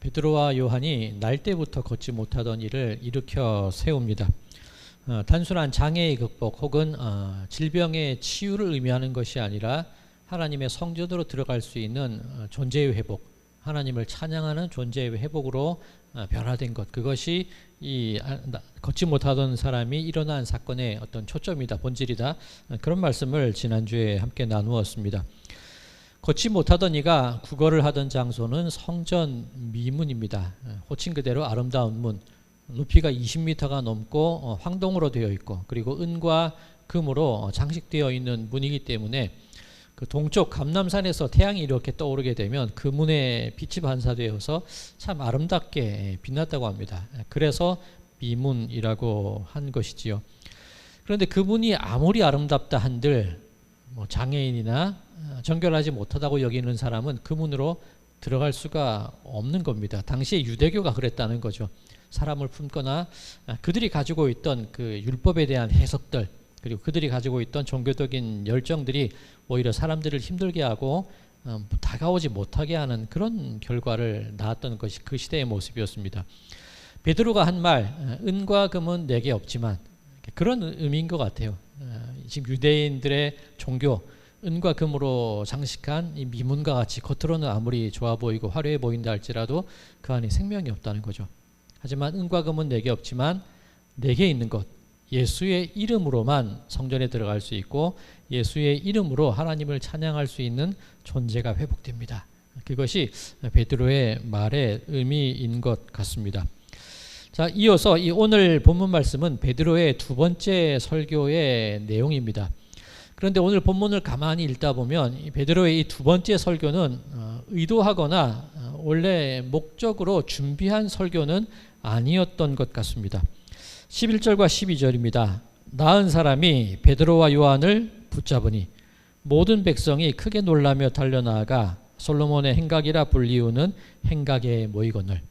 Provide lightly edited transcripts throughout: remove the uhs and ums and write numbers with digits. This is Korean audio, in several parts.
베드로와 요한이 날 때부터 걷지 못하던 일을 일으켜 세웁니다. 단순한 장애의 극복 혹은 질병의 치유를 의미하는 것이 아니라 하나님의 성전으로 들어갈 수 있는 존재의 회복, 하나님을 찬양하는 존재의 회복으로 변화된 것, 그것이 이 걷지 못하던 사람이 일어난 사건의 어떤 초점이다, 본질이다, 그런 말씀을 지난주에 함께 나누었습니다. 걷지 못하던 이가 구걸을 하던 장소는 성전 미문입니다. 호칭 그대로 아름다운 문, 높이가 20m가 넘고 황동으로 되어 있고, 그리고 은과 금으로 장식되어 있는 문이기 때문에 그 동쪽 감람산에서 태양이 이렇게 떠오르게 되면 그 문에 빛이 반사되어서 참 아름답게 빛났다고 합니다. 그래서 미문이라고 한 것이지요. 그런데 그 문이 아무리 아름답다 한들 장애인이나 정결하지 못하다고 여기는 사람은 그 문으로 들어갈 수가 없는 겁니다. 당시에 유대교가 그랬다는 거죠. 사람을 품거나 그들이 가지고 있던 그 율법에 대한 해석들, 그리고 그들이 가지고 있던 종교적인 열정들이 오히려 사람들을 힘들게 하고 다가오지 못하게 하는 그런 결과를 낳았던 것이 그 시대의 모습이었습니다. 베드로가 한 말, 은과 금은 내게 없지만, 그런 의미인 것 같아요. 지금 유대인들의 종교, 은과 금으로 장식한 이 미문과 같이 겉으로는 아무리 좋아 보이고 화려해 보인다 할지라도 그 안에 생명이 없다는 거죠. 하지만 은과 금은 내게 없지만 내게 있는 것, 예수의 이름으로만 성전에 들어갈 수 있고 예수의 이름으로 하나님을 찬양할 수 있는 존재가 회복됩니다. 그것이 베드로의 말의 의미인 것 같습니다. 자, 이어서 이 오늘 본문 말씀은 베드로의 두 번째 설교의 내용입니다. 그런데 오늘 본문을 가만히 읽다 보면 이 베드로의 이 두 번째 설교는 의도하거나 원래 목적으로 준비한 설교는 아니었던 것 같습니다. 11절과 12절입니다. 나은 사람이 베드로와 요한을 붙잡으니 모든 백성이 크게 놀라며 달려나아가 솔로몬의 행각이라 불리우는 행각에 모이거늘.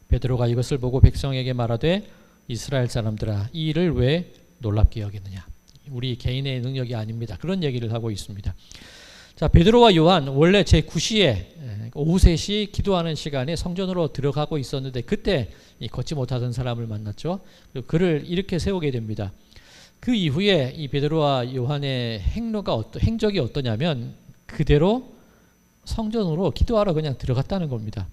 베드로가 이것을 보고 백성에게 말하되 이스라엘 사람들아, 이 일을 왜 놀랍게 여기느냐. 우리 개인의 능력이 아닙니다. 그런 얘기를 하고 있습니다. 자, 베드로와 요한 원래 제9시에 오후 3시 기도하는 시간에 성전으로 들어가고 있었는데 그때 걷지 못하던 사람을 만났죠. 그리고 그를 이렇게 세우게 됩니다. 그 이후에 이 베드로와 요한의 행적이 어떠냐면 그대로 성전으로 기도하러 그냥 들어갔다는 겁니다.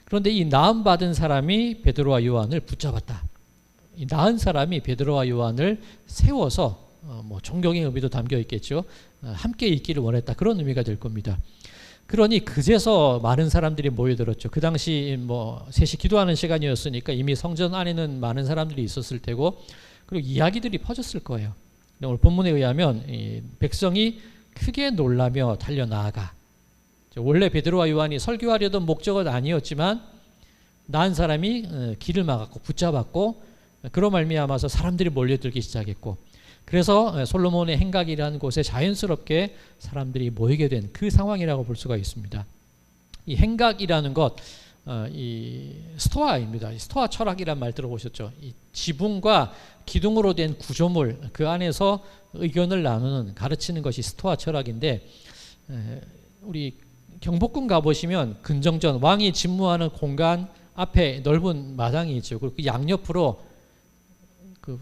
그런데 이 나음 받은 사람이 베드로와 요한을 붙잡았다. 이 나은 사람이 베드로와 요한을 세워서 존경의 의미도 담겨 있겠죠. 함께 있기를 원했다. 그런 의미가 될 겁니다. 그러니 그제서 많은 사람들이 모여들었죠. 그 당시 3시 기도하는 시간이었으니까 이미 성전 안에는 많은 사람들이 있었을 테고, 그리고 이야기들이 퍼졌을 거예요. 오늘 본문에 의하면 이 백성이 크게 놀라며 달려나아가, 원래 베드로와 요한이 설교하려던 목적은 아니었지만 나은 사람이 길을 막았고 붙잡았고, 그로 말미암아서 사람들이 몰려들기 시작했고, 그래서 솔로몬의 행각이라는 곳에 자연스럽게 사람들이 모이게 된 그 상황이라고 볼 수가 있습니다. 이 행각이라는 것, 이 스토아입니다. 스토아 철학이란 말 들어보셨죠? 이 지붕과 기둥으로 된 구조물, 그 안에서 의견을 나누는, 가르치는 것이 스토아 철학인데, 우리 경복궁 가보시면 근정전, 왕이 집무하는 공간 앞에 넓은 마당이 있죠. 그리고 그 양옆으로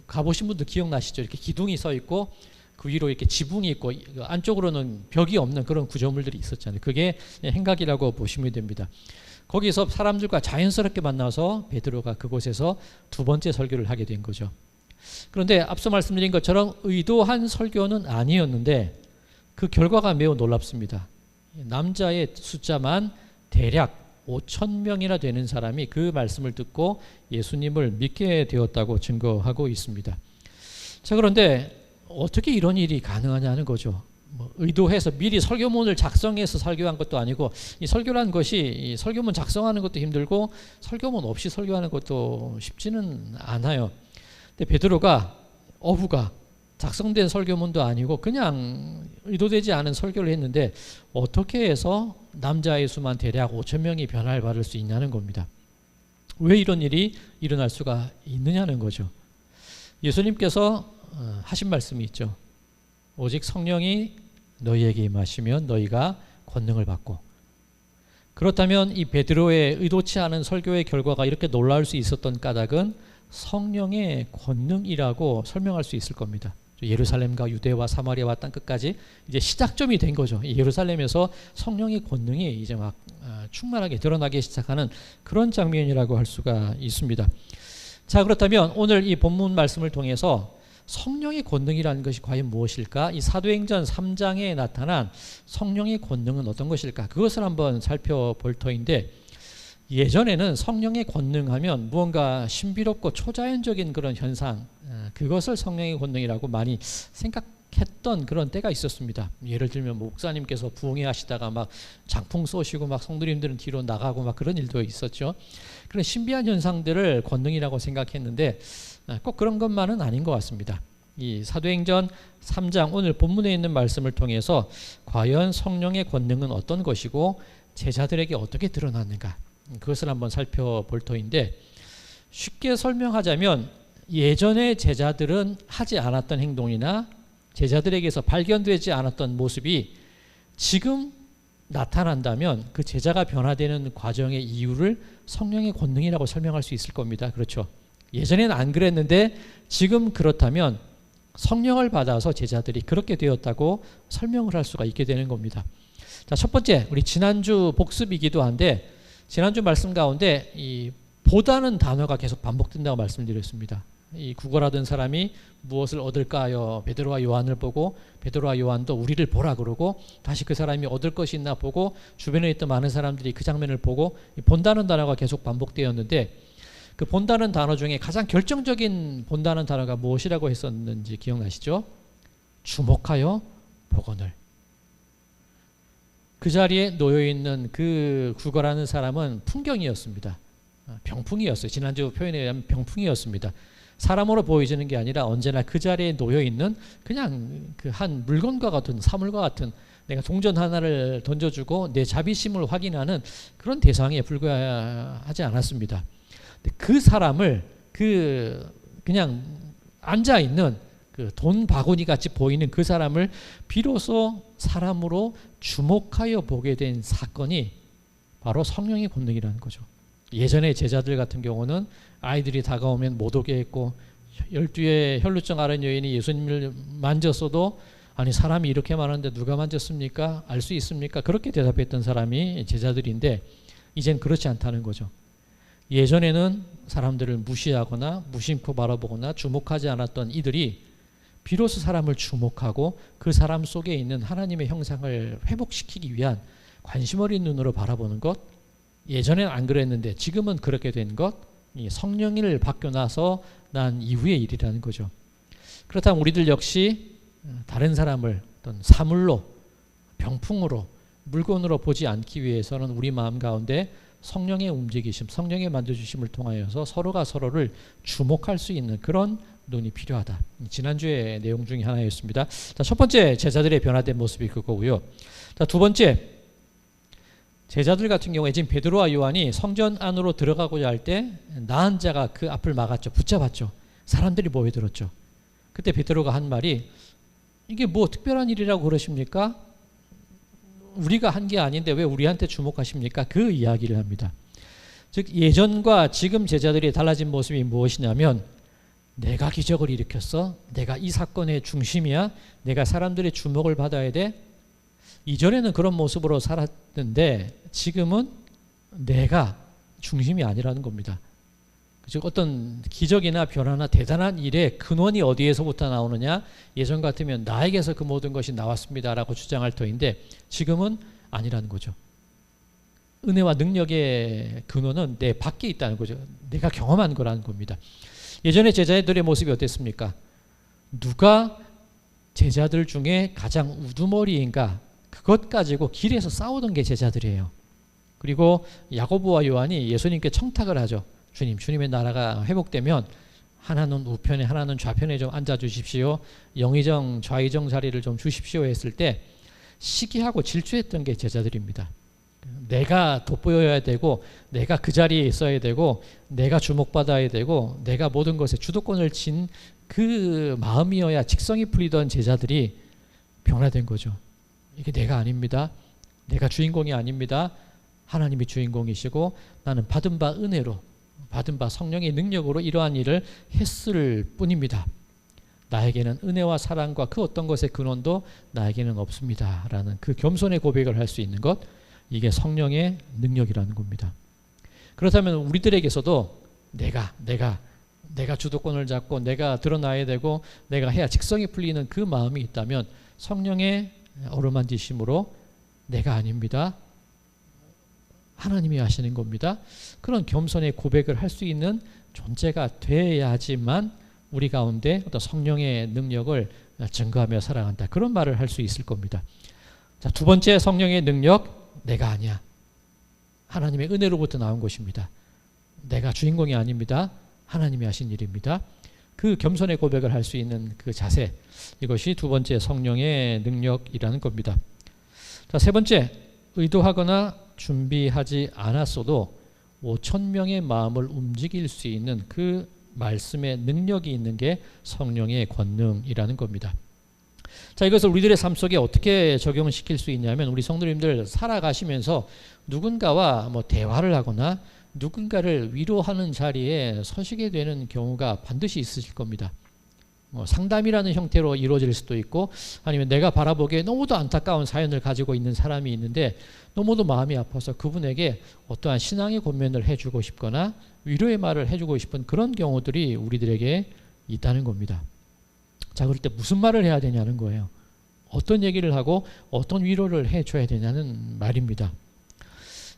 가보신 분들 기억나시죠? 이렇게 기둥이 서 있고 그 위로 이렇게 지붕이 있고 안쪽으로는 벽이 없는 그런 구조물들이 있었잖아요. 그게 행각이라고 보시면 됩니다. 거기서 사람들과 자연스럽게 만나서 베드로가 그곳에서 두 번째 설교를 하게 된 거죠. 그런데 앞서 말씀드린 것처럼 의도한 설교는 아니었는데 그 결과가 매우 놀랍습니다. 남자의 숫자만 대략 5,000명이나 되는 사람이 그 말씀을 듣고 예수님을 믿게 되었다고 증거하고 있습니다. 자, 그런데 어떻게 이런 일이 가능하냐는 거죠. 의도해서 미리 설교문을 작성해서 설교한 것도 아니고, 이 설교라는 것이 이 설교문 작성하는 것도 힘들고 설교문 없이 설교하는 것도 쉽지는 않아요. 근데 베드로가 어부가 작성된 설교문도 아니고 그냥 의도되지 않은 설교를 했는데 어떻게 해서 남자의 수만 대략 5,000명이 변화를 받을 수 있냐는 겁니다. 왜 이런 일이 일어날 수가 있느냐는 거죠. 예수님께서 하신 말씀이 있죠. 오직 성령이 너희에게 임하시면 너희가 권능을 받고 그렇다면 이 베드로의 의도치 않은 설교의 결과가 이렇게 놀라울 수 있었던 까닭은 성령의 권능이라고 설명할 수 있을 겁니다. 예루살렘과 유대와 사마리아와 땅끝까지 이제 시작점이 된 거죠. 이 예루살렘에서 성령의 권능이 이제 막 충만하게 드러나기 시작하는 그런 장면이라고 할 수가 있습니다. 자, 그렇다면 오늘 이 본문 말씀을 통해서 성령의 권능이라는 것이 과연 무엇일까? 이 사도행전 3장에 나타난 성령의 권능은 어떤 것일까? 그것을 한번 살펴볼 터인데, 예전에는 성령의 권능하면 무언가 신비롭고 초자연적인 그런 현상, 그것을 성령의 권능이라고 많이 생각했던 그런 때가 있었습니다. 예를 들면 목사님께서 부흥회 하시다가 막 장풍 쏘시고 막 성도님들은 뒤로 나가고 막 그런 일도 있었죠. 그런 신비한 현상들을 권능이라고 생각했는데 꼭 그런 것만은 아닌 것 같습니다. 이 사도행전 3장 오늘 본문에 있는 말씀을 통해서 과연 성령의 권능은 어떤 것이고 제자들에게 어떻게 드러났는가, 그것을 한번 살펴볼 터인데, 쉽게 설명하자면 예전에 제자들은 하지 않았던 행동이나 제자들에게서 발견되지 않았던 모습이 지금 나타난다면 그 제자가 변화되는 과정의 이유를 성령의 권능이라고 설명할 수 있을 겁니다. 그렇죠? 예전에는 안 그랬는데 지금 그렇다면 성령을 받아서 제자들이 그렇게 되었다고 설명을 할 수가 있게 되는 겁니다. 자, 첫 번째, 우리 지난주 복습이기도 한데, 지난주 말씀 가운데 이 보다는 단어가 계속 반복된다고 말씀드렸습니다. 이 구걸하던 사람이 무엇을 얻을까요? 베드로와 요한을 보고 베드로와 요한도 우리를 보라 그러고, 다시 그 사람이 얻을 것이 있나 보고 주변에 있던 많은 사람들이 그 장면을 보고, 본다는 단어가 계속 반복되었는데, 그 본다는 단어 중에 가장 결정적인 본다는 단어가 무엇이라고 했었는지 기억나시죠? 주목하여 보거늘. 그 자리에 놓여있는 그 구걸하는 사람은 풍경이었습니다. 병풍이었어요. 지난주 표현에 의하면 병풍이었습니다. 사람으로 보여지는 게 아니라 언제나 그 자리에 놓여있는 그냥 그 한 물건과 같은, 사물과 같은, 내가 동전 하나를 던져주고 내 자비심을 확인하는 그런 대상에 불과하지 않았습니다. 그 사람을 그냥 앉아있는 그 돈 바구니 같이 보이는 그 사람을 비로소 사람으로 주목하여 보게 된 사건이 바로 성령의 권능이라는 거죠. 예전에 제자들 같은 경우는 아이들이 다가오면 못 오게 했고, 12의 혈루증 앓은 여인이 예수님을 만졌어도 아니 사람이 이렇게 많은데 누가 만졌습니까? 알 수 있습니까? 그렇게 대답했던 사람이 제자들인데, 이젠 그렇지 않다는 거죠. 예전에는 사람들을 무시하거나 무심코 바라보거나 주목하지 않았던 이들이 비로소 사람을 주목하고 그 사람 속에 있는 하나님의 형상을 회복시키기 위한 관심 어린 눈으로 바라보는 것, 예전엔 안 그랬는데 지금은 그렇게 된 것, 이 성령을 받고 나서 난 이후의 일이라는 거죠. 그렇다면 우리들 역시 다른 사람을 어떤 사물로, 병풍으로, 물건으로 보지 않기 위해서는 우리 마음 가운데 성령의 움직이심, 성령의 만져주심을 통하여서 서로가 서로를 주목할 수 있는 그런 눈이 필요하다. 지난주의 내용 중에 하나였습니다. 자, 첫 번째 제자들의 변화된 모습이 그거고요. 자, 두 번째, 제자들 같은 경우에 지금 베드로와 요한이 성전 안으로 들어가고자 할 때 나은 자가 그 앞을 막았죠. 붙잡았죠. 사람들이 모여들었죠. 그때 베드로가 한 말이, 이게 뭐 특별한 일이라고 그러십니까? 우리가 한 게 아닌데 왜 우리한테 주목하십니까? 그 이야기를 합니다. 즉 예전과 지금 제자들이 달라진 모습이 무엇이냐면, 내가 기적을 일으켰어? 내가 이 사건의 중심이야? 내가 사람들의 주목을 받아야 돼? 이전에는 그런 모습으로 살았는데 지금은 내가 중심이 아니라는 겁니다. 즉 어떤 기적이나 변화나 대단한 일의 근원이 어디에서부터 나오느냐, 예전 같으면 나에게서 그 모든 것이 나왔습니다라고 주장할 터인데 지금은 아니라는 거죠. 은혜와 능력의 근원은 내 밖에 있다는 거죠. 내가 경험한 거라는 겁니다. 예전에 제자들의 모습이 어땠습니까? 누가 제자들 중에 가장 우두머리인가, 그것 가지고 길에서 싸우던 게 제자들이에요. 그리고 야고보와 요한이 예수님께 청탁을 하죠. 주님의 나라가 회복되면 하나는 우편에 하나는 좌편에 좀 앉아주십시오. 영의정 좌의정 자리를 좀 주십시오 했을 때 시기하고 질투했던 게 제자들입니다. 내가 돋보여야 되고, 내가 그 자리에 있어야 되고, 내가 주목받아야 되고, 내가 모든 것에 주도권을 쥔 그 마음이어야 직성이 풀리던 제자들이 변화된 거죠. 이게 내가 아닙니다. 내가 주인공이 아닙니다. 하나님이 주인공이시고 나는 받은 바 은혜로, 받은 바 성령의 능력으로 이러한 일을 했을 뿐입니다. 나에게는 은혜와 사랑과 그 어떤 것의 근원도 나에게는 없습니다 라는 그 겸손의 고백을 할 수 있는 것, 이게 성령의 능력이라는 겁니다. 그렇다면 우리들에게서도 내가 주도권을 잡고 내가 드러나야 되고 내가 해야 직성이 풀리는 그 마음이 있다면 성령의 어루만지심으로 내가 아닙니다, 하나님이 하시는 겁니다, 그런 겸손의 고백을 할 수 있는 존재가 되어야지만 우리 가운데 어떤 성령의 능력을 증거하며 살아간다, 그런 말을 할 수 있을 겁니다. 자, 두 번째 성령의 능력, 내가 아니야, 하나님의 은혜로부터 나온 것입니다. 내가 주인공이 아닙니다, 하나님이 하신 일입니다. 그 겸손의 고백을 할 수 있는 그 자세, 이것이 두 번째 성령의 능력이라는 겁니다. 자, 세 번째, 의도하거나 준비하지 않았어도 5,000명의 마음을 움직일 수 있는 그 말씀의 능력이 있는 게 성령의 권능이라는 겁니다. 자, 이것을 우리들의 삶 속에 어떻게 적용시킬 수 있냐면, 우리 성도님들 살아가시면서 누군가와 대화를 하거나 누군가를 위로하는 자리에 서시게 되는 경우가 반드시 있으실 겁니다. 상담이라는 형태로 이루어질 수도 있고, 아니면 내가 바라보기에 너무도 안타까운 사연을 가지고 있는 사람이 있는데 너무도 마음이 아파서 그분에게 어떠한 신앙의 권면을 해주고 싶거나 위로의 말을 해주고 싶은 그런 경우들이 우리들에게 있다는 겁니다. 자, 그럴 때 무슨 말을 해야 되냐는 거예요. 어떤 얘기를 하고 어떤 위로를 해줘야 되냐는 말입니다.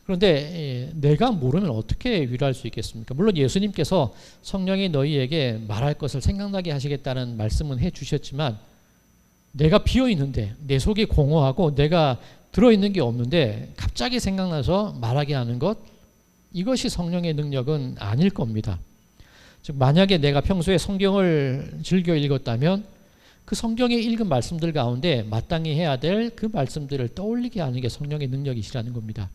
그런데 내가 모르면 어떻게 위로할 수 있겠습니까? 물론 예수님께서 성령이 너희에게 말할 것을 생각나게 하시겠다는 말씀은 해주셨지만, 내가 비어있는데 내 속이 공허하고 내가 들어있는 게 없는데 갑자기 생각나서 말하게 하는 것, 이것이 성령의 능력은 아닐 겁니다. 즉, 만약에 내가 평소에 성경을 즐겨 읽었다면 그 성경에 읽은 말씀들 가운데 마땅히 해야 될 그 말씀들을 떠올리게 하는 게 성령의 능력이시라는 겁니다.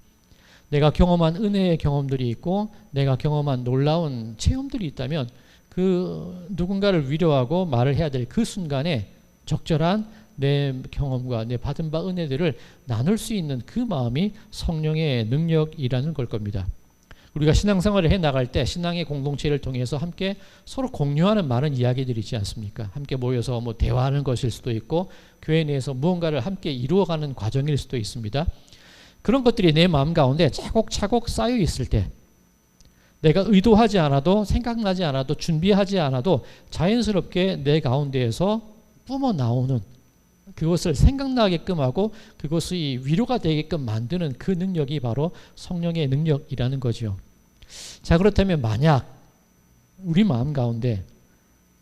내가 경험한 은혜의 경험들이 있고 내가 경험한 놀라운 체험들이 있다면 그 누군가를 위로하고 말을 해야 될 그 순간에 적절한 내 경험과 내 받은 바 은혜들을 나눌 수 있는 그 마음이 성령의 능력이라는 걸 겁니다. 우리가 신앙생활을 해나갈 때 신앙의 공동체를 통해서 함께 서로 공유하는 많은 이야기들이 있지 않습니까? 함께 모여서 대화하는 것일 수도 있고 교회 내에서 무언가를 함께 이루어가는 과정일 수도 있습니다. 그런 것들이 내 마음 가운데 차곡차곡 쌓여 있을 때, 내가 의도하지 않아도, 생각나지 않아도, 준비하지 않아도 자연스럽게 내 가운데에서 뿜어 나오는, 그것을 생각나게끔 하고 그것이 위로가 되게끔 만드는 그 능력이 바로 성령의 능력이라는 거죠. 자, 그렇다면 만약 우리 마음 가운데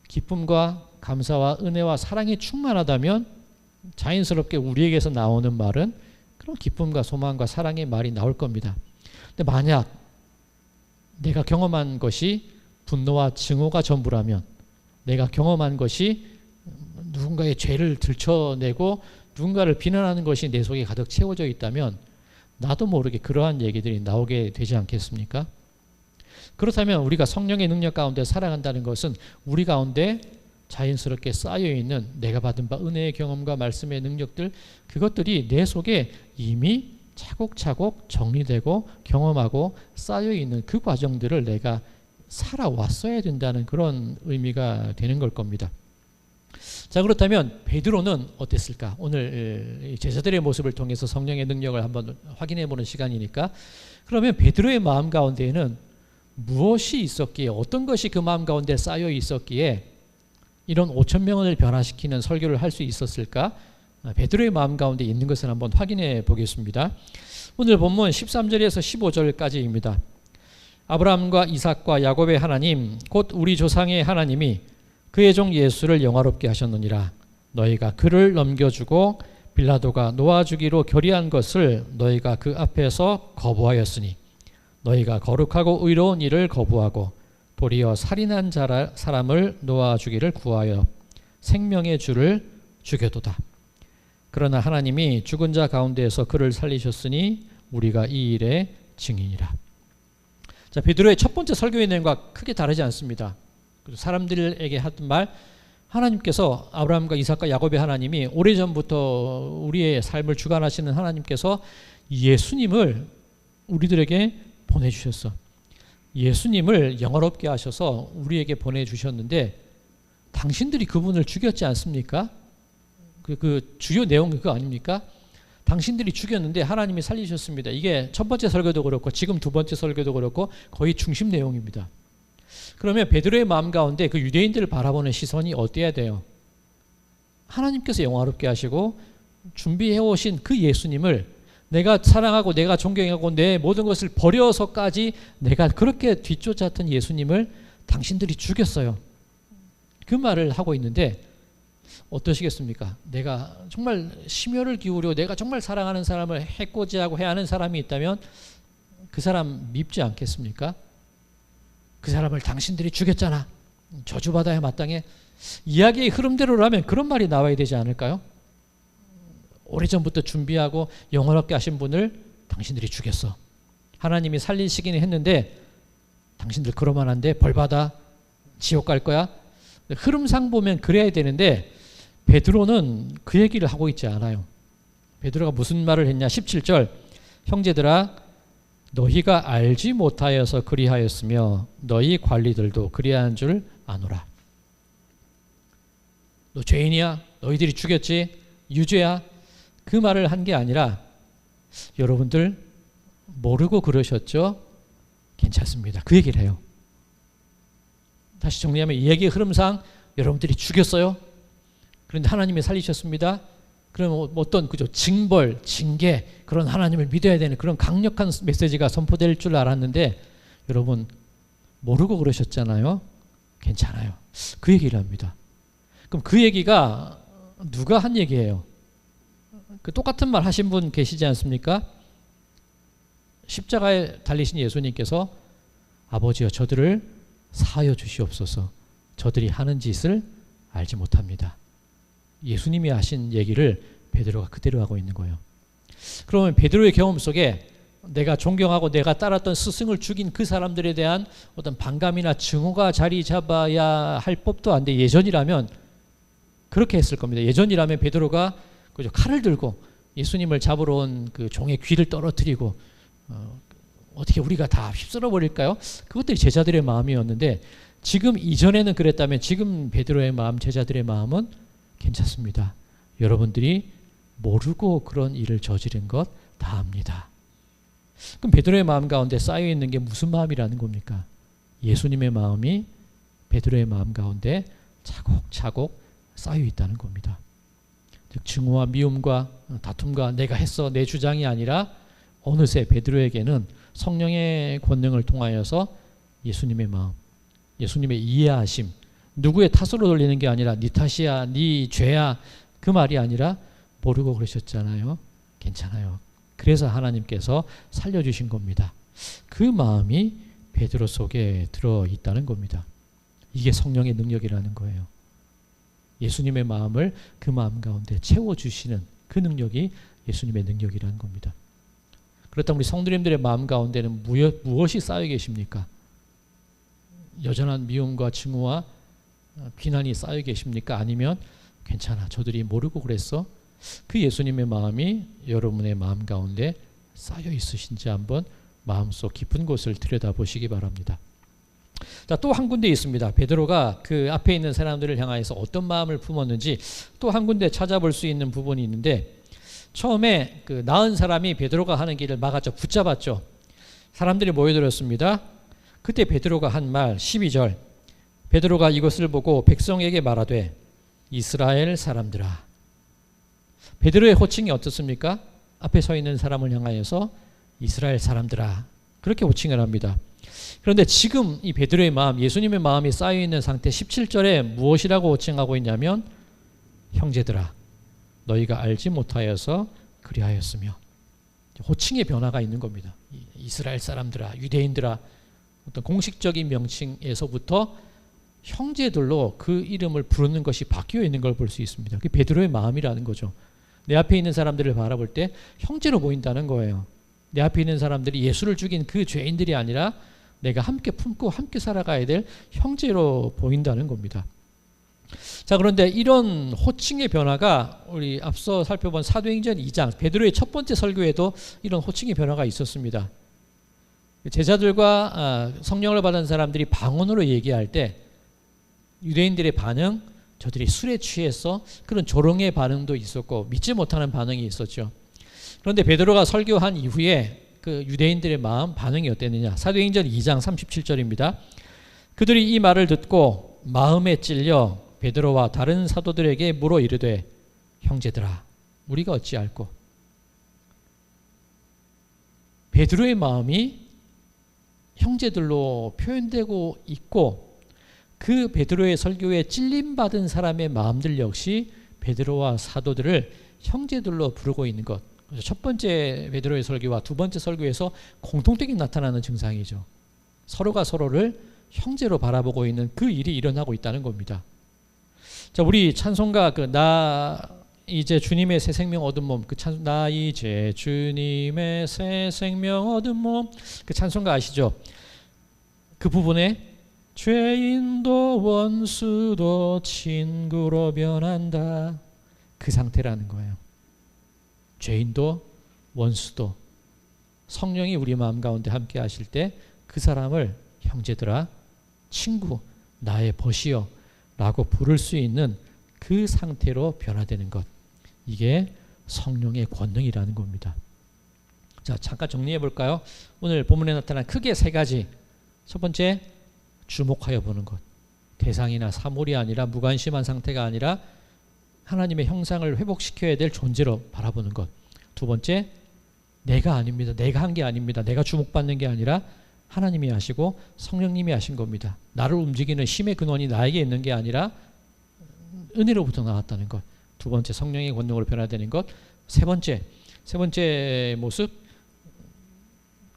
기쁨과 감사와 은혜와 사랑이 충만하다면 자연스럽게 우리에게서 나오는 말은 그런 기쁨과 소망과 사랑의 말이 나올 겁니다. 근데 만약 내가 경험한 것이 분노와 증오가 전부라면, 내가 경험한 것이 누군가의 죄를 들춰내고 누군가를 비난하는 것이 내 속에 가득 채워져 있다면 나도 모르게 그러한 얘기들이 나오게 되지 않겠습니까? 그렇다면 우리가 성령의 능력 가운데 살아간다는 것은 우리 가운데 자연스럽게 쌓여있는 내가 받은 바 은혜의 경험과 말씀의 능력들, 그것들이 내 속에 이미 차곡차곡 정리되고 경험하고 쌓여있는 그 과정들을 내가 살아왔어야 된다는 그런 의미가 되는 걸 겁니다. 자, 그렇다면 베드로는 어땠을까? 오늘 제자들의 모습을 통해서 성령의 능력을 한번 확인해 보는 시간이니까, 그러면 베드로의 마음 가운데에는 무엇이 있었기에, 어떤 것이 그 마음 가운데 쌓여 있었기에 이런 5,000명을 변화시키는 설교를 할 수 있었을까? 베드로의 마음 가운데 있는 것을 한번 확인해 보겠습니다. 오늘 본문 13절에서 15절까지입니다. 아브라함과 이삭과 야곱의 하나님, 곧 우리 조상의 하나님이 그의 종 예수를 영화롭게 하셨느니라. 너희가 그를 넘겨주고 빌라도가 놓아주기로 결의한 것을 너희가 그 앞에서 거부하였으니, 너희가 거룩하고 의로운 일을 거부하고 도리어 살인한 사람을 놓아주기를 구하여 생명의 주를 죽여도다. 그러나 하나님이 죽은 자 가운데에서 그를 살리셨으니 우리가 이 일의 증인이라. 자, 베드로의 첫 번째 설교의 내용과 크게 다르지 않습니다. 사람들에게 하던 말, 하나님께서 아브라함과 이삭과 야곱의 하나님이 오래전부터 우리의 삶을 주관하시는 하나님께서 예수님을 우리들에게 보내주셨어. 예수님을 영화롭게 하셔서 우리에게 보내주셨는데 당신들이 그분을 죽였지 않습니까? 그 주요 내용이 그거 아닙니까? 당신들이 죽였는데 하나님이 살리셨습니다. 이게 첫 번째 설교도 그렇고 지금 두 번째 설교도 그렇고 거의 중심 내용입니다. 그러면 베드로의 마음 가운데 그 유대인들을 바라보는 시선이 어때야 돼요? 하나님께서 영화롭게 하시고 준비해 오신 그 예수님을 내가 사랑하고 내가 존경하고 내 모든 것을 버려서까지 내가 그렇게 뒤쫓았던 예수님을 당신들이 죽였어요. 그 말을 하고 있는데 어떠시겠습니까? 내가 정말 심혈을 기울여 내가 정말 사랑하는 사람을 해코지하고 해하는 사람이 있다면 그 사람 밉지 않겠습니까? 그 사람을 당신들이 죽였잖아. 저주받아야 마땅해. 이야기의 흐름대로라면 그런 말이 나와야 되지 않을까요? 오래전부터 준비하고 영원롭게 하신 분을 당신들이 죽였어. 하나님이 살리시긴 했는데 당신들 그러면 안 돼. 벌받아. 지옥 갈 거야. 흐름상 보면 그래야 되는데 베드로는 그 얘기를 하고 있지 않아요. 베드로가 무슨 말을 했냐? 17절 형제들아 너희가 알지 못하여서 그리하였으며 너희 관리들도 그리한 줄 아노라. 너 죄인이야? 너희들이 죽였지? 유죄야? 그 말을 한 게 아니라 여러분들 모르고 그러셨죠? 괜찮습니다. 그 얘기를 해요. 다시 정리하면 이 얘기의 흐름상 여러분들이 죽였어요. 그런데 하나님이 살리셨습니다. 그럼 어떤 그죠 징벌, 징계 그런 하나님을 믿어야 되는 그런 강력한 메시지가 선포될 줄 알았는데 여러분 모르고 그러셨잖아요. 괜찮아요. 그 얘기를 합니다. 그럼 그 얘기가 누가 한 얘기예요? 그 똑같은 말 하신 분 계시지 않습니까? 십자가에 달리신 예수님께서 아버지여 저들을 사하여 주시옵소서. 저들이 하는 짓을 알지 못합니다. 예수님이 하신 얘기를 베드로가 그대로 하고 있는 거예요. 그러면 베드로의 경험 속에 내가 존경하고 내가 따랐던 스승을 죽인 그 사람들에 대한 어떤 반감이나 증오가 자리 잡아야 할 법도 안 돼. 예전이라면 그렇게 했을 겁니다. 예전이라면 베드로가 그죠 칼을 들고 예수님을 잡으러 온 그 종의 귀를 떨어뜨리고 어떻게 우리가 다 휩쓸어 버릴까요? 그것들이 제자들의 마음이었는데 지금 이전에는 그랬다면 지금 베드로의 마음, 제자들의 마음은 괜찮습니다. 여러분들이 모르고 그런 일을 저지른 것 다 압니다. 그럼 베드로의 마음 가운데 쌓여 있는 게 무슨 마음이라는 겁니까? 예수님의 마음이 베드로의 마음 가운데 차곡차곡 쌓여 있다는 겁니다. 즉 증오와 미움과 다툼과 내가 했어 내 주장이 아니라 어느새 베드로에게는 성령의 권능을 통하여서 예수님의 마음, 예수님의 이해하심, 누구의 탓으로 돌리는 게 아니라 네 탓이야, 네 죄야 그 말이 아니라 모르고 그러셨잖아요. 괜찮아요. 그래서 하나님께서 살려주신 겁니다. 그 마음이 베드로 속에 들어있다는 겁니다. 이게 성령의 능력이라는 거예요. 예수님의 마음을 그 마음 가운데 채워주시는 그 능력이 예수님의 능력이라는 겁니다. 그렇다면 우리 성도님들의 마음 가운데는 무엇이 쌓여 계십니까? 여전한 미움과 증오와 비난이 쌓여 계십니까? 아니면 괜찮아 저들이 모르고 그랬어? 그 예수님의 마음이 여러분의 마음 가운데 쌓여 있으신지 한번 마음속 깊은 곳을 들여다보시기 바랍니다. 자, 또 한 군데 있습니다. 베드로가 그 앞에 있는 사람들을 향하여서 어떤 마음을 품었는지 또 한 군데 찾아볼 수 있는 부분이 있는데 처음에 그 나은 사람이 베드로가 하는 길을 막았죠. 붙잡았죠. 사람들이 모여들었습니다. 그때 베드로가 한 말 12절 베드로가 이것을 보고 백성에게 말하되 이스라엘 사람들아. 베드로의 호칭이 어떻습니까? 앞에 서 있는 사람을 향하여서 이스라엘 사람들아 그렇게 호칭을 합니다. 그런데 지금 이 베드로의 마음, 예수님의 마음이 쌓여있는 상태 17절에 무엇이라고 호칭하고 있냐면 형제들아 너희가 알지 못하여서 그리하였으며 호칭의 변화가 있는 겁니다. 이스라엘 사람들아, 유대인들아 어떤 공식적인 명칭에서부터 형제들로 그 이름을 부르는 것이 바뀌어 있는 걸 볼 수 있습니다. 그게 베드로의 마음이라는 거죠. 내 앞에 있는 사람들을 바라볼 때 형제로 보인다는 거예요. 내 앞에 있는 사람들이 예수를 죽인 그 죄인들이 아니라 내가 함께 품고 함께 살아가야 될 형제로 보인다는 겁니다. 자, 그런데 이런 호칭의 변화가 우리 앞서 살펴본 사도행전 2장 베드로의 첫 번째 설교에도 이런 호칭의 변화가 있었습니다. 제자들과 성령을 받은 사람들이 방언으로 얘기할 때 유대인들의 반응, 저들이 술에 취해서 그런 조롱의 반응도 있었고 믿지 못하는 반응이 있었죠. 그런데 베드로가 설교한 이후에 그 유대인들의 마음 반응이 어땠느냐. 사도행전 2장 37절입니다. 그들이 이 말을 듣고 마음에 찔려 베드로와 다른 사도들에게 물어 이르되 형제들아 우리가 어찌할꼬. 베드로의 마음이 형제들로 표현되고 있고 그 베드로의 설교에 찔림받은 사람의 마음들 역시 베드로와 사도들을 형제들로 부르고 있는 것. 첫 번째 베드로의 설교와 두 번째 설교에서 공통되게 나타나는 증상이죠. 서로가 서로를 형제로 바라보고 있는 그 일이 일어나고 있다는 겁니다. 자, 우리 찬송가 나 이제 주님의 새 생명 얻은 몸, 나 이제 주님의 새 생명 얻은 몸, 그 찬송가 아시죠? 그 부분에 죄인도 원수도 친구로 변한다. 그 상태라는 거예요. 죄인도 원수도 성령이 우리 마음 가운데 함께 하실 때 그 사람을 형제들아, 친구, 나의 벗이여 라고 부를 수 있는 그 상태로 변화되는 것. 이게 성령의 권능이라는 겁니다. 자, 잠깐 정리해 볼까요? 오늘 본문에 나타난 크게 세 가지. 첫 번째, 주목하여 보는 것. 대상이나 사물이 아니라 무관심한 상태가 아니라 하나님의 형상을 회복시켜야 될 존재로 바라보는 것. 두 번째, 내가 아닙니다. 내가 한 게 아닙니다. 내가 주목받는 게 아니라 하나님이 하시고 성령님이 하신 겁니다. 나를 움직이는 힘의 근원이 나에게 있는 게 아니라 은혜로부터 나왔다는 것. 두 번째, 성령의 권능으로 변화되는 것. 세 번째 모습,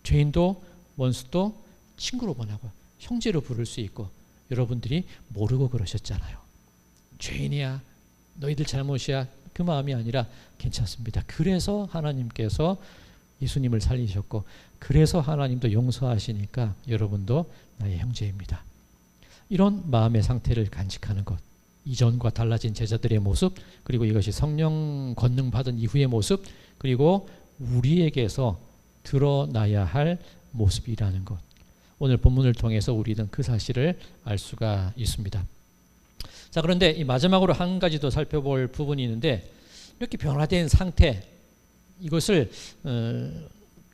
죄인도 원수도 친구로 변하고 형제로 부를 수 있고. 여러분들이 모르고 그러셨잖아요. 죄인이야, 너희들 잘못이야, 그 마음이 아니라 괜찮습니다. 그래서 하나님께서 예수님을 살리셨고 그래서 하나님도 용서하시니까 여러분도 나의 형제입니다. 이런 마음의 상태를 간직하는 것. 이전과 달라진 제자들의 모습, 그리고 이것이 성령 권능 받은 이후의 모습, 그리고 우리에게서 드러나야 할 모습이라는 것. 오늘 본문을 통해서 우리는 그 사실을 알 수가 있습니다. 자, 그런데 이 마지막으로 한 가지 더 살펴볼 부분이 있는데, 이렇게 변화된 상태, 이것을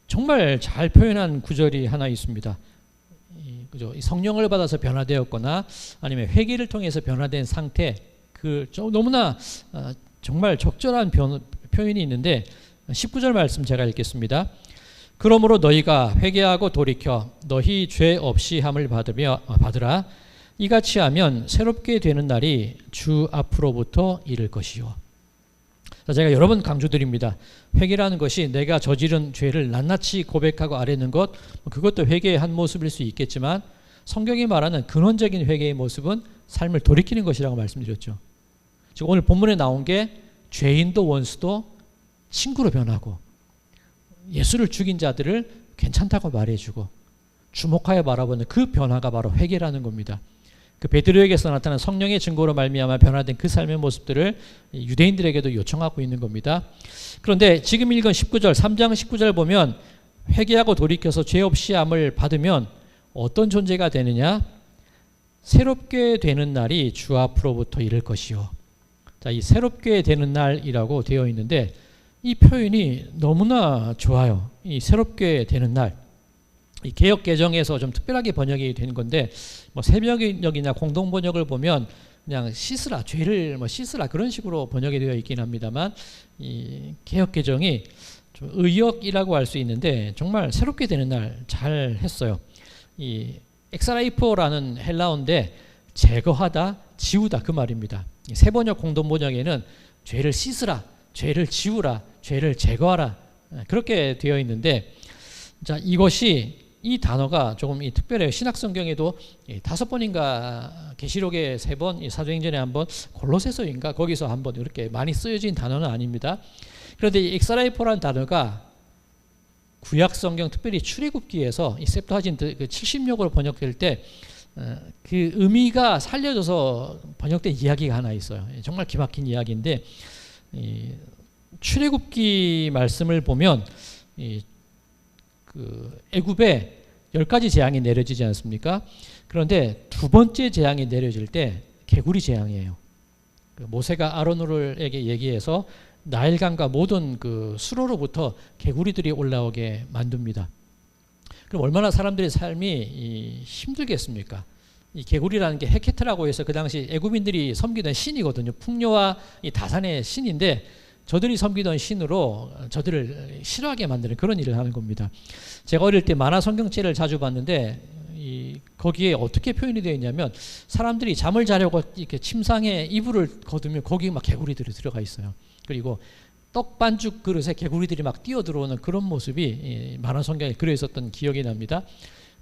정말 잘 표현한 구절이 하나 있습니다. 그죠? 성령을 받아서 변화되었거나 아니면 회개를 통해서 변화된 상태, 너무나 정말 적절한 표현이 있는데 19절 말씀 제가 읽겠습니다. 그러므로 너희가 회개하고 돌이켜 너희 죄 없이 함을 받으라. 이같이 하면 새롭게 되는 날이 주 앞으로부터 이를 것이요. 제가 여러 번 강조드립니다. 회개라는 것이 내가 저지른 죄를 낱낱이 고백하고 아뢰는 것, 그것도 회개의 한 모습일 수 있겠지만 성경이 말하는 근원적인 회개의 모습은 삶을 돌이키는 것이라고 말씀드렸죠. 즉 오늘 본문에 나온 게 죄인도 원수도 친구로 변하고 예수를 죽인 자들을 괜찮다고 말해주고 주목하여 바라보는 그 변화가 바로 회개라는 겁니다. 그 베드로에게서 나타난 성령의 증거로 말미암아 변화된 그 삶의 모습들을 유대인들에게도 요청하고 있는 겁니다. 그런데 지금 읽은 19절, 3장 19절 보면 회개하고 돌이켜서 죄 없이 함을 받으면 어떤 존재가 되느냐? 새롭게 되는 날이 주 앞으로부터 이를 것이요. 자, 이 새롭게 되는 날이라고 되어 있는데 이 표현이 너무나 좋아요. 이 새롭게 되는 날. 이 개역 개정에서 좀 특별하게 번역이 된 건데 새벽역이나 공동 번역을 보면 그냥 씻으라, 죄를 씻으라 그런 식으로 번역이 되어 있긴 합니다만 이 개역 개정이 좀 의역이라고 할 수 있는데 정말 새롭게 되는 날 잘 했어요. 이 엑사라이포라는 헬라어인데 제거하다, 지우다 그 말입니다. 새 번역 공동 번역에는 죄를 씻으라, 죄를 지우라, 죄를 제거하라 그렇게 되어 있는데, 자, 이것이 이 단어가 조금 특별해요. 신약성경에도 5번인가 계시록에 3번, 사도행전에 1번, 골로새서인가 거기서 1번 이렇게 많이 쓰여진 단어는 아닙니다. 그런데 이 엑사라이포라는 단어가 구약성경 특별히 출애굽기에서 이 septuagint 그 70역으로 번역될 때 그 의미가 살려져서 번역된 이야기가 하나 있어요. 정말 기막힌 이야기인데 출애굽기 말씀을 보면 그 애굽에 10가지 재앙이 내려지지 않습니까? 그런데 두 번째 재앙이 내려질 때 개구리 재앙이에요. 모세가 아론에게 얘기해서 나일강과 모든 그 수로로부터 개구리들이 올라오게 만듭니다. 그럼 얼마나 사람들의 삶이 힘들겠습니까? 이 개구리라는 게 헤케트라고 해서 그 당시 애굽인들이 섬기던 신이거든요. 풍요와 이 다산의 신인데 저들이 섬기던 신으로 저들을 싫어하게 만드는 그런 일을 하는 겁니다. 제가 어릴 때 만화 성경책을 자주 봤는데 거기에 어떻게 표현이 되어 있냐면 사람들이 잠을 자려고 이렇게 침상에 이불을 거두면 거기 막 개구리들이 들어가 있어요. 그리고 떡 반죽 그릇에 개구리들이 막 뛰어 들어오는 그런 모습이 만화 성경에 그려 있었던 기억이 납니다.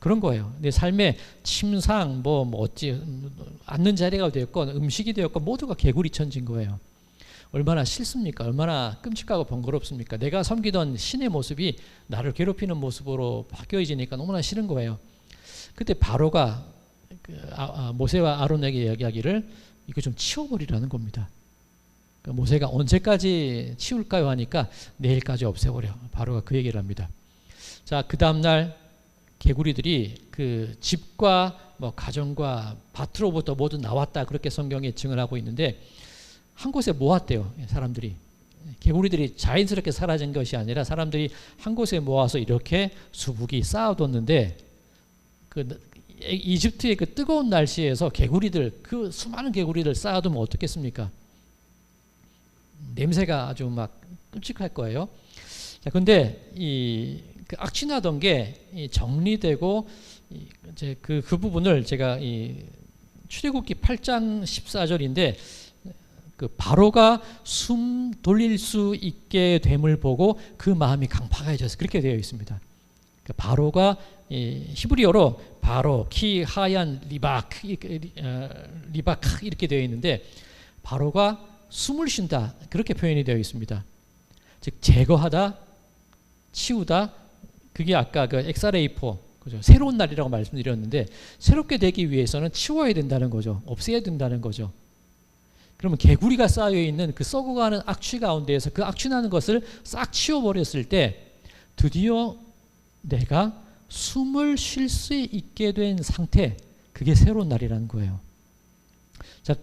그런 거예요. 내 삶에 침상 어찌 앉는 자리가 되었건 음식이 되었건 모두가 개구리 천지인 거예요. 얼마나 싫습니까? 얼마나 끔찍하고 번거롭습니까? 내가 섬기던 신의 모습이 나를 괴롭히는 모습으로 바뀌어지니까 너무나 싫은 거예요. 그때 바로가 모세와 아론에게 이야기하기를 이거 좀 치워버리라는 겁니다. 모세가 언제까지 치울까요 하니까 내일까지 없애버려. 바로가 그 얘기를 합니다. 자, 그 다음날 개구리들이 그 집과 가정과 밭으로부터 모두 나왔다, 그렇게 성경에 증언하고 있는데 한 곳에 모았대요. 사람들이. 개구리들이 자연스럽게 사라진 것이 아니라 사람들이 한 곳에 모아서 이렇게 수북이 쌓아뒀는데 이집트의 그 뜨거운 날씨에서 개구리들, 그 수많은 개구리들 쌓아두면 어떻겠습니까? 냄새가 아주 막 끔찍할 거예요. 자, 근데 그 악취나던 게 정리되고 이제 그 부분을 제가 출애굽기 8장 14절인데 그 바로가 숨 돌릴 수 있게 됨을 보고 그 마음이 강팍해져서 그렇게 되어 있습니다. 그 바로가 히브리어로 바로 키 하얀 리바크 이렇게 되어 있는데 바로가 숨을 쉰다, 그렇게 표현이 되어 있습니다. 즉 제거하다, 치우다. 그게 아까 그 엑사레이포, 그죠? 새로운 날이라고 말씀드렸는데 새롭게 되기 위해서는 치워야 된다는 거죠. 없애야 된다는 거죠. 그러면 개구리가 쌓여 있는 그 썩어가는 악취 가운데에서 그 악취 나는 것을 싹 치워버렸을 때 드디어 내가 숨을 쉴 수 있게 된 상태, 그게 새로운 날이라는 거예요. 자,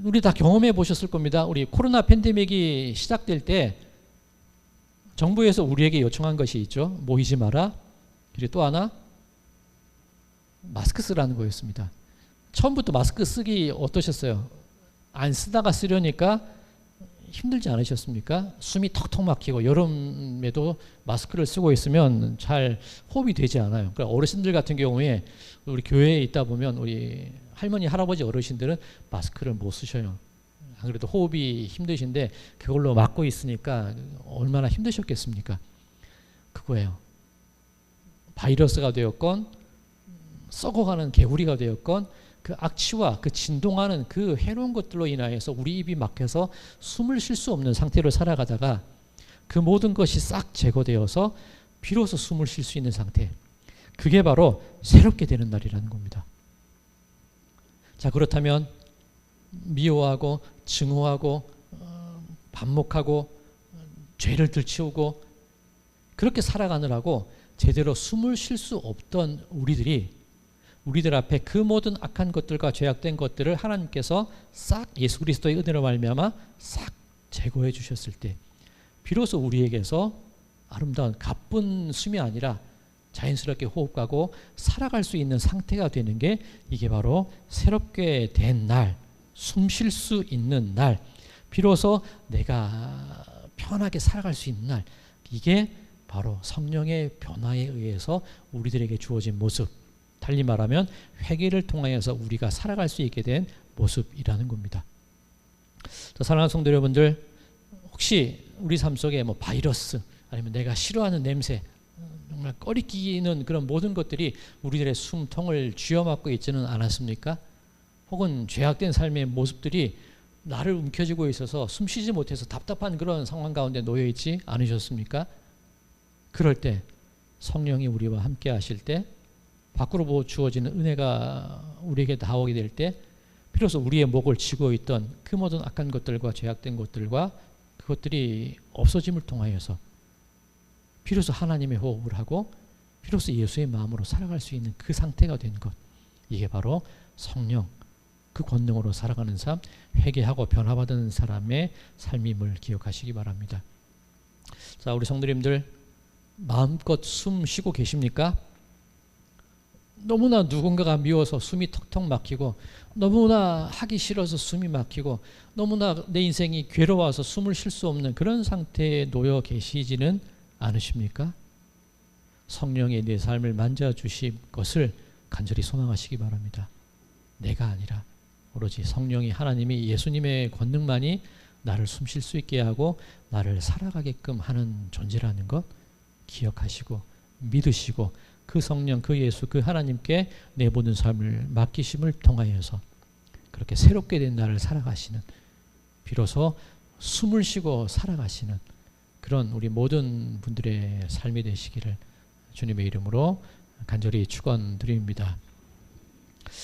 우리 다 경험해 보셨을 겁니다. 우리 코로나 팬데믹이 시작될 때 정부에서 우리에게 요청한 것이 있죠. 모이지 마라. 그리고 또 하나, 마스크 쓰라는 거였습니다. 처음부터 마스크 쓰기 어떠셨어요? 안 쓰다가 쓰려니까 힘들지 않으셨습니까? 숨이 턱턱 막히고 여름에도 마스크를 쓰고 있으면 잘 호흡이 되지 않아요. 그러니까 어르신들 같은 경우에 우리 교회에 있다 보면 우리 할머니, 할아버지 어르신들은 마스크를 못 쓰셔요. 안 그래도 호흡이 힘드신데 그걸로 막고 있으니까 얼마나 힘드셨겠습니까? 그거예요. 바이러스가 되었건 썩어가는 개구리가 되었건 그 악취와 그 진동하는 그 해로운 것들로 인하여서 우리 입이 막혀서 숨을 쉴 수 없는 상태로 살아가다가 그 모든 것이 싹 제거되어서 비로소 숨을 쉴 수 있는 상태, 그게 바로 새롭게 되는 날이라는 겁니다. 자, 그렇다면 미워하고 증오하고 반목하고 죄를 들치우고 그렇게 살아가느라고 제대로 숨을 쉴 수 없던 우리들 앞에 그 모든 악한 것들과 죄악된 것들을 하나님께서 싹 예수 그리스도의 은혜로 말미암아 싹 제거해 주셨을 때 비로소 우리에게서 아름다운 가쁜 숨이 아니라 자연스럽게 호흡하고 살아갈 수 있는 상태가 되는 게, 이게 바로 새롭게 된 날, 숨 쉴 수 있는 날, 비로소 내가 편하게 살아갈 수 있는 날, 이게 바로 성령의 변화에 의해서 우리들에게 주어진 모습, 달리 말하면 회개를 통하여서 우리가 살아갈 수 있게 된 모습이라는 겁니다. 사랑하는 성도 여러분들, 혹시 우리 삶 속에 바이러스, 아니면 내가 싫어하는 냄새, 정말 꺼리끼는 그런 모든 것들이 우리들의 숨통을 쥐어막고 있지는 않았습니까? 혹은 죄악된 삶의 모습들이 나를 움켜쥐고 있어서 숨쉬지 못해서 답답한 그런 상황 가운데 놓여 있지 않으셨습니까? 그럴 때 성령이 우리와 함께 하실 때, 밖으로 주어지는 은혜가 우리에게 나오게 될 때 비로소 우리의 목을 쥐고 있던 그 모든 악한 것들과 죄악된 것들과 그것들이 없어짐을 통하여서 비로소 하나님의 호흡을 하고 비로소 예수의 마음으로 살아갈 수 있는 그 상태가 된 것, 이게 바로 성령, 그 권능으로 살아가는 삶, 회개하고 변화받은 사람의 삶임을 기억하시기 바랍니다. 자, 우리 성도님들 마음껏 숨 쉬고 계십니까? 너무나 누군가가 미워서 숨이 턱턱 막히고, 너무나 하기 싫어서 숨이 막히고, 너무나 내 인생이 괴로워서 숨을 쉴 수 없는 그런 상태에 놓여 계시지는 않으십니까? 성령의 내 삶을 만져주실 것을 간절히 소망하시기 바랍니다. 내가 아니라 오로지 성령이, 하나님이, 예수님의 권능만이 나를 숨 쉴 수 있게 하고 나를 살아가게끔 하는 존재라는 것 기억하시고 믿으시고, 그 성령, 그 예수, 그 하나님께 내 모든 삶을 맡기심을 통하여서 그렇게 새롭게 된 나를 살아가시는, 비로소 숨을 쉬고 살아가시는 그런 우리 모든 분들의 삶이 되시기를 주님의 이름으로 간절히 축원드립니다.